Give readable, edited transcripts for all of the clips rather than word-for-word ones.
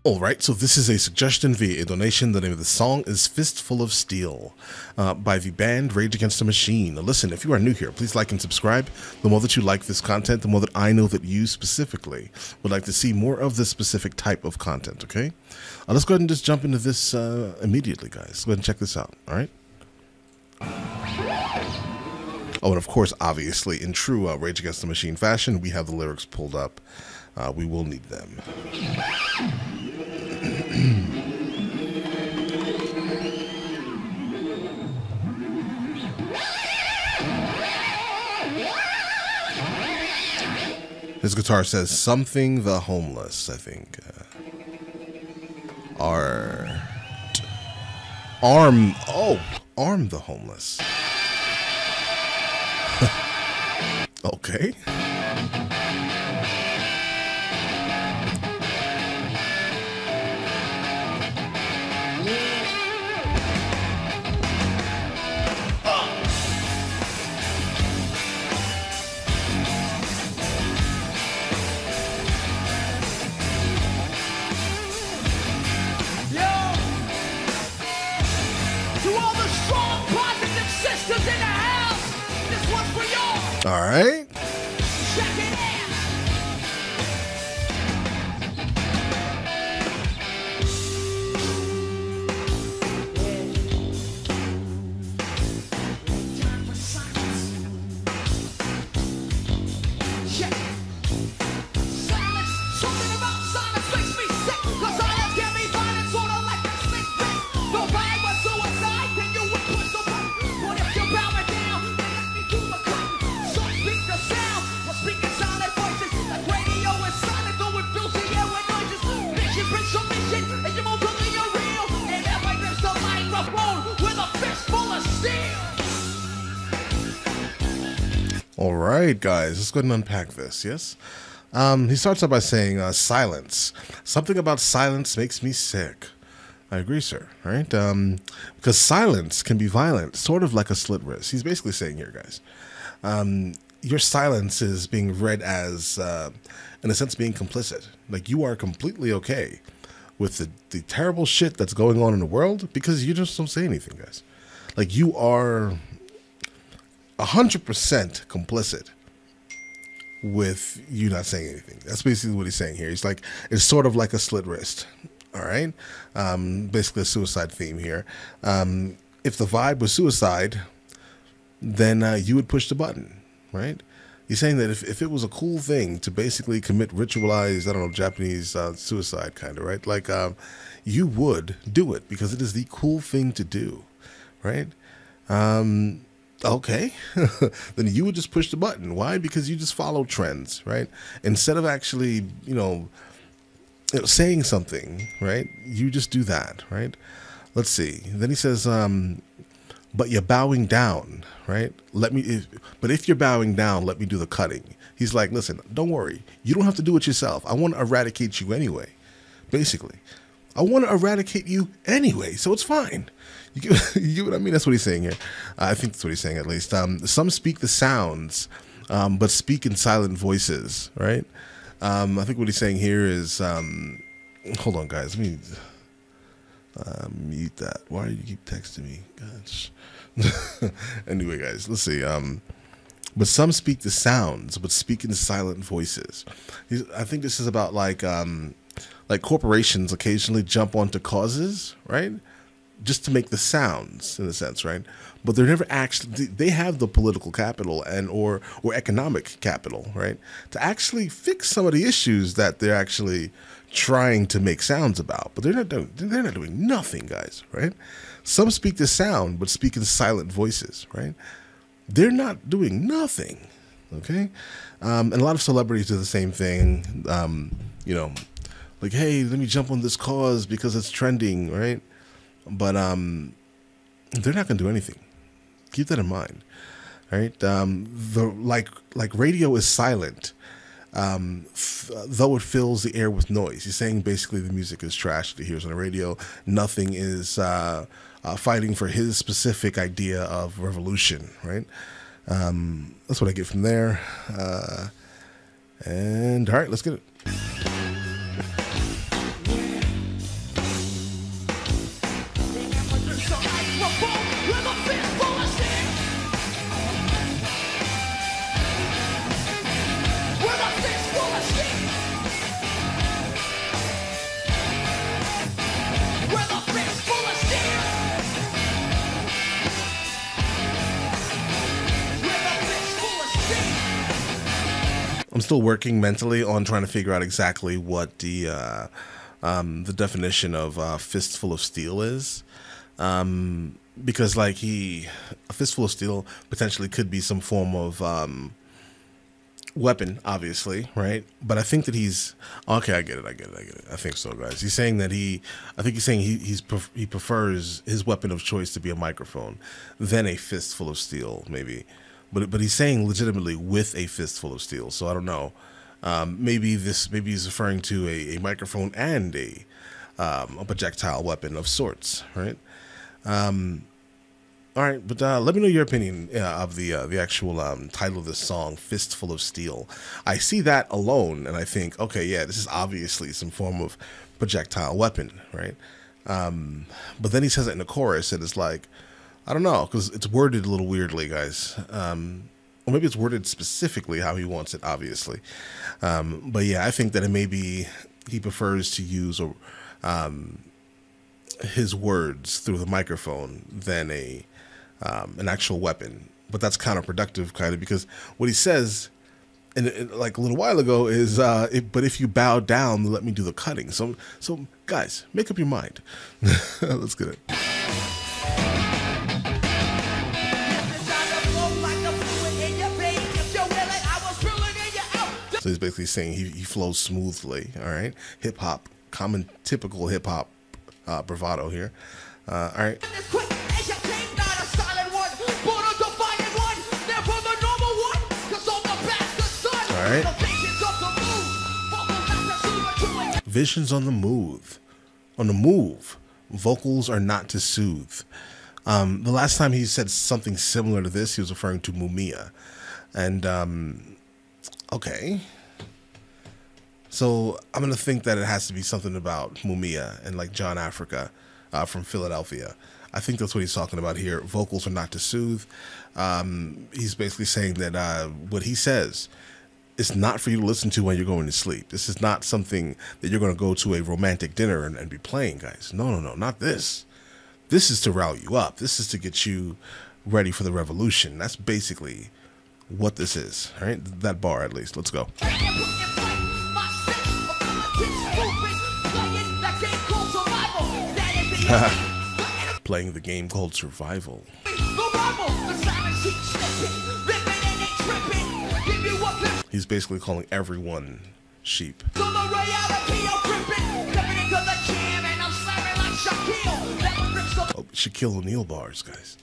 Alright, so this is a suggestion via a donation. The name of the song is Fistful of Steel by the band Rage Against the Machine. Now listen, if you are new here, please like and subscribe. The more that you like this content, the more that I know that you specifically would like to see more of this specific type of content, okay? Let's go ahead and just jump into this immediately, guys. Go ahead and check this out, alright? Oh, and of course, obviously, in true Rage Against the Machine fashion, we have the lyrics pulled up. We will need them. His guitar says something the homeless, I think. Arm the homeless. Okay. All right. Check it out. Time for silence. Check it. Silence. Something about silence makes me sick. 'Cause silence can be violent, sort of like a sick bitch. No vibe but suicide, then you would push the button. What if you're bowing down? Then let me do the cutting. So speak the sound. We're speaking silent voices. Like radio is silent, though it fills the air with noises. Bitches bring submission, and you won't believe you're real. And ever there's the microphone with a fist full of steel. All right, guys, let's go ahead and unpack this, yes? He starts out by saying, silence. Something about silence makes me sick. I agree, sir, right? Because silence can be violent, sort of like a slit wrist. He's basically saying here, guys, your silence is being read as, in a sense, being complicit. Like, you are completely okay with the terrible shit that's going on in the world because you just don't say anything, guys. Like, you are 100% complicit with you not saying anything. That's basically what he's saying here. He's like, it's sort of like a slit wrist. All right. Basically a suicide theme here. If the vibe was suicide, then you would push the button, right? He's saying that if it was a cool thing to basically commit ritualized, I don't know, Japanese suicide kind of, right? Like you would do it because it is the cool thing to do, right? Okay, then you would just push the button. Why? Because you just follow trends, right? Instead of actually, saying something, right? You just do that, right? Let's see. Then he says, but you're bowing down, right? But if you're bowing down, let me do the cutting. He's like, listen, don't worry. You don't have to do it yourself. I want to eradicate you anyway, basically. I want to eradicate you anyway, so it's fine. You get what I mean? That's what he's saying here. I think that's what he's saying, at least. Some speak the sounds, but speak in silent voices, right? I think what he's saying here is, hold on, guys. Let me mute that. Why do you keep texting me? Gosh. Anyway, guys, let's see. But some speak the sounds, but speak in silent voices. I think this is about like corporations occasionally jump onto causes, right? Just to make the sounds, in a sense, right? But they're never actually, they have the political capital and or economic capital, right? To actually fix some of the issues that they're actually trying to make sounds about. But they're not doing nothing, guys, right? Some speak the sound, but speak in silent voices, right? They're not doing nothing, okay? And a lot of celebrities do the same thing, like, hey, let me jump on this cause because it's trending, right? But they're not going to do anything. Keep that in mind, right? Like radio is silent, though it fills the air with noise. He's saying basically the music is trash that he hears on the radio. Nothing is fighting for his specific idea of revolution, right? That's what I get from there. And all right, let's get it. I'm still working mentally on trying to figure out exactly what the definition of fistful of steel is. Because like a fistful of steel potentially could be some form of weapon, obviously, right? But I think that he's okay. I get it. I think so, guys. He's saying that he prefers his weapon of choice to be a microphone than a fistful of steel, maybe. But he's saying legitimately with a fistful of steel. So I don't know. Maybe he's referring to a microphone and a projectile weapon of sorts, right? All right, but let me know your opinion of the actual title of this song, "Fistful of Steel." I see that alone, and I think, okay, yeah, this is obviously some form of projectile weapon, right? But then he says it in the chorus, and it's like, I don't know, because it's worded a little weirdly, guys. Or maybe it's worded specifically how he wants it, obviously. But yeah, I think that it may be he prefers to use his words through the microphone than an actual weapon. But that's counterproductive, kind of, because what he says, like a little while ago, is but if you bow down, let me do the cutting. So guys, make up your mind. Let's get it. So he's basically saying he flows smoothly. All right, hip hop, common typical hip hop bravado here. All right. All right. Visions on the move. On the move. Vocals are not to soothe. The last time he said something similar to this, he was referring to Mumia. And, okay. So I'm going to think that it has to be something about Mumia and like John Africa from Philadelphia. I think that's what he's talking about here. Vocals are not to soothe. He's basically saying that what he says is not for you to listen to when you're going to sleep. This is not something that you're going to go to a romantic dinner and be playing, guys. No, not this. This is to rile you up. This is to get you ready for the revolution. That's basically what this is. All right, that bar at least. Let's go. Playing the game called Survival. He's basically calling everyone sheep. Oh, Shaquille O'Neal bars, guys.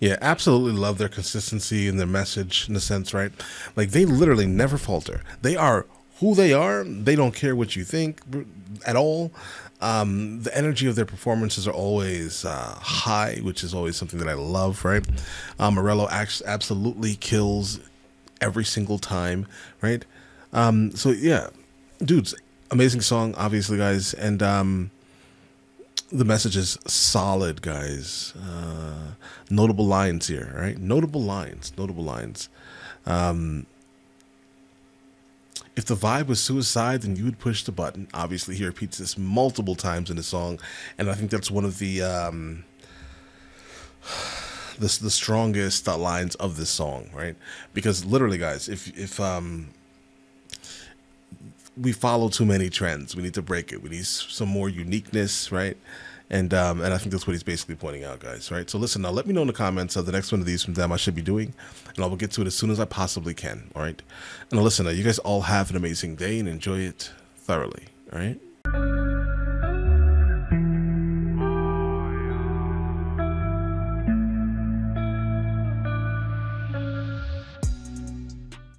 Yeah, absolutely love their consistency and their message in a sense, right? Like they literally never falter. They are who they are. They don't care what you think at all. The energy of their performances are always high, which is always something that I love, right? Morello absolutely kills every single time, right? So yeah, dudes, amazing song, obviously, guys, and the message is solid, guys. Notable lines here, right? Notable lines. If the vibe was suicide, then you would push the button. Obviously, he repeats this multiple times in the song, and I think that's one of the strongest lines of this song, right? Because literally, guys, if we follow too many trends, we need to break it. We need some more uniqueness, right? And I think that's what he's basically pointing out, guys, right? So listen, now let me know in the comments of the next one of these from them I should be doing, and I will get to it as soon as I possibly can, all right? And listen, you guys all have an amazing day and enjoy it thoroughly, all right?